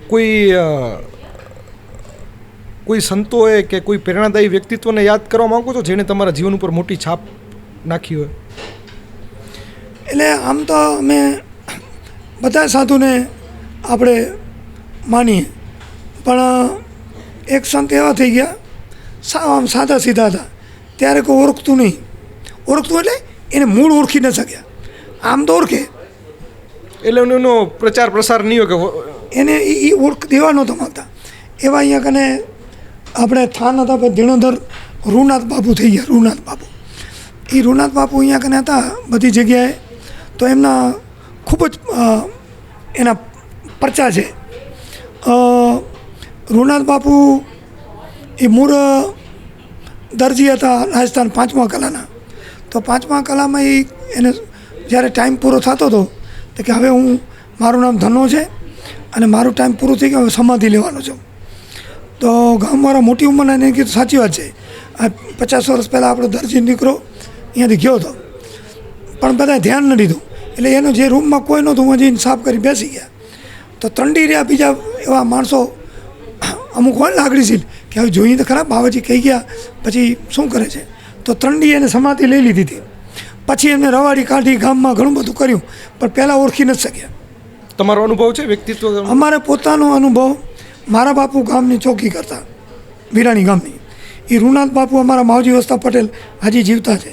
કોઈ સંતોએ કે કોઈ પ્રેરણાદાયી વ્યક્તિત્વને યાદ કરવા માંગો છો જેણે તમારા જીવન ઉપર મોટી છાપ નાખી હોય? એટલે આમ તો અમે બધા સાધુને આપણે માનીએ, પણ એક સંત એવા થઈ ગયા આમ સાદા સીધા હતા, ત્યારે કોઈ ઓળખતું નહીં. ઓળખતું એટલે એને મૂળ ઓળખી ન શક્યા. આમ તો ઓળખે એટલે એનો પ્રચાર પ્રસાર નહીં હોય કે એને એ ઓળખ દેવા નહોતા માગતા. એવા અહીંયા કને આપણે થાન હતા, પછી ધીણોધર રૂનાથ બાપુ થઈ ગયા. રૂનાથ બાપુ, એ રૂનાથ બાપુ અહીંયા કને હતા બધી જગ્યાએ, તો એમના ખૂબ જ એના પરચા છે. રૂનાથ બાપુ એ મૂળ દરજી હતા રાજસ્થાન 5મા કલાના. તો 5મા કલામાં એને જ્યારે ટાઈમ પૂરો થતો હતો તો કે હવે મારું નામ ધનો છે અને મારું ટાઈમ પૂરું થઈ ગયો, હવે સમાધિ લેવાનો છું. તો ગામવાળા મોટી ઉંમરના એને કીધું સાચી વાત છે, આ 50 વર્ષ પહેલાં આપણો દરજી દીકરો અહીંયાથી ગયો હતો, પણ બધાએ ધ્યાન ન દીધું. એટલે એનો જે રૂમમાં કોઈ નહોતું, હું જઈને સાફ કરી બેસી ગયા. તો ત્રંડી રહ્યા બીજા એવા માણસો અમુક હોય લાગણીશીલ કે હવે જોઈએ તો ખરા બાવાજી કહી ગયા પછી શું કરે છે. તો ત્રંડી એને સમાધિ લઈ લીધી હતી. પછી એમને રવાડી કાઢી, ગામમાં ઘણું બધું કર્યું, પણ પહેલાં ઓળખી નથી શક્યા. તમારો અનુભવ છે વ્યક્તિત્વ? અમારે પોતાનો અનુભવ, મારા બાપુ ગામની ચોકી કરતા, વિરાણી ગામની. એ રૂનાથ બાપુ અમારા માવજી વસ્તા પટેલ હજી જીવતા છે,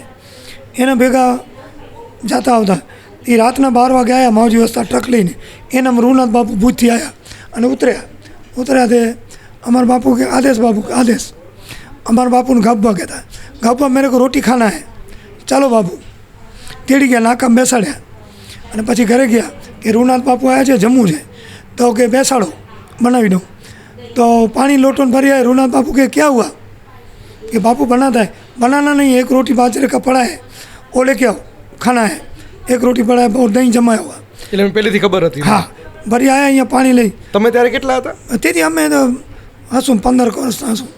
એના ભેગા જતા આવતા. એ રાતના 12 વાગે આવ્યા માવજી વસ્તા ટ્રક લઈને, એના રૂનાથ બાપુ ભૂજથી આવ્યા અને ઉતર્યા તે અમારા બાપુ કે આદેશ બાપુ કે આદેશ. અમારા બાપુને ગાભા કહેતા, ગાભા મેરે કો રોટી ખાના હે, ચાલો બાપુ. તેડી ગયા, નાકામ બેસાડ્યા અને પછી ઘરે ગયા કે રૂનાથ બાપુ આવ્યા છે, જમવું છે. તો કે બેસાડો, બનાવી દઉં. તો પાણી લોટોને ભરી આવે. रूनाथ बापू के क्या हुआ कि बापू बनाता है, बनाना नहीं, एक रोटी बाजरे का पड़ा है, वो लेके आओ, खाना है. एक रोटी पड़ा है और दહીં જમાયા हुआ. એટલે પહેલેથી ખબર હતી? હા, ભરી આવ્યા અહીંયા પાણી લઈ. તમે ત્યારે કેટલા હતા? તેથી અમે તો હશું 15 વર્ષના હશું.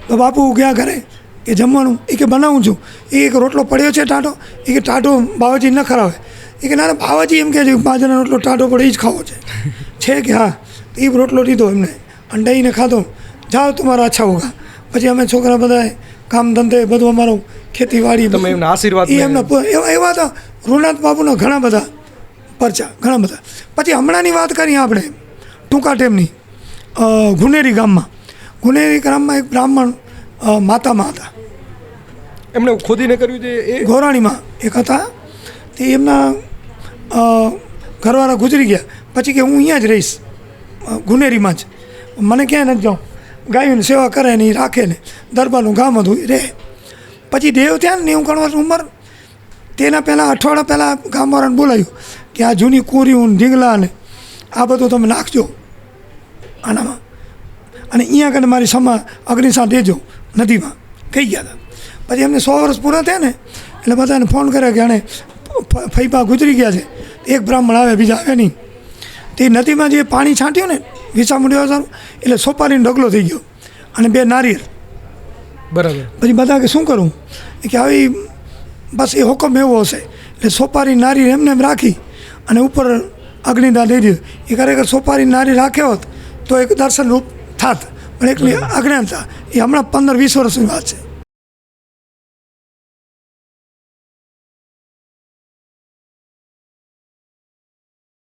તો બાપુ ગયા ઘરે કે જમવાનું, એ કે બનાવું છું. એ એક રોટલો પડ્યો છે ટાઢો, એ કે ટાઢો બાવાજી ન ખરાવે. એ કે ના બાવાજી એમ કહે છે બાજરાનો રોટલો ટાઢો પડે એ જ ખાવો છે કે હા. એ રોટલો લીધો એમને અને દહીંને ખાધો. જાઓ તમારા અચ્છા હોગા. પછી અમે છોકરા બધા કામ ધંધે બધું અમારું ખેતીવાડી, તમે એમના આશીર્વાદ એ એમના એવા તો રૂનાથ બાપુના ઘણા બધા પરચા, ઘણા બધા. પછી હમણાંની વાત કરીએ આપણે ટૂંકા ટેમની, ગુનેરી ગામમાં એક બ્રાહ્મણ માતામાં હતા. એમણે ખોદીને કર્યું છે એ ગોરાણીમાં એક હતા. તે એમના ઘરવાળા ગુજરી ગયા. પછી કે હું અહીંયા જ રહીશ ગુનેરીમાં જ, મને ક્યાંય નથી જાઉં. ગાયોની સેવા કરે ને એ રાખે ને, દરબારનું ગામ હતું એ રહે. પછી દેવ ત્યાં ને 90 વર્ષ ઉંમર, તેના પહેલાં અઠવાડિયા પહેલાં ગામવાળાને બોલાવ્યું કે આ જૂની કોરીઓ ને ઢીંગલા ને આ બધું તમે નાખજો આનામાં, અને અહીંયા આગળ મારી અગ્નિસાર દેજો નદીમાં. કહી ગયા હતા. પછી એમને 100 વર્ષ પૂરા થયા ને એટલે બધાને ફોન કર્યો કે આને ફૈપા ગુજરી ગયા છે. એક બ્રાહ્મણ આવે, બીજા આવે નહીં. તે નદીમાં જે પાણી છાંટ્યું ને વિસામુંડી વાળું, એટલે સોપારીનો ઢગલો થઈ ગયો અને 2 નારિયેળ. બરાબર. પછી બધા કે શું કરું, કે આવી બસ એ હુકમ એવો હશે. એટલે સોપારી નારિયેળ એમને એમ રાખી અને ઉપર અગ્નિદાન દઈ દીધું. એ ખરેખર સોપારી નારિયેળ રાખ્યો હોત તો એક દર્શન રૂપ થાત, પણ એકલી અજ્ઞાનતા. એ હમણાં 15-20 વર્ષની વાત છે.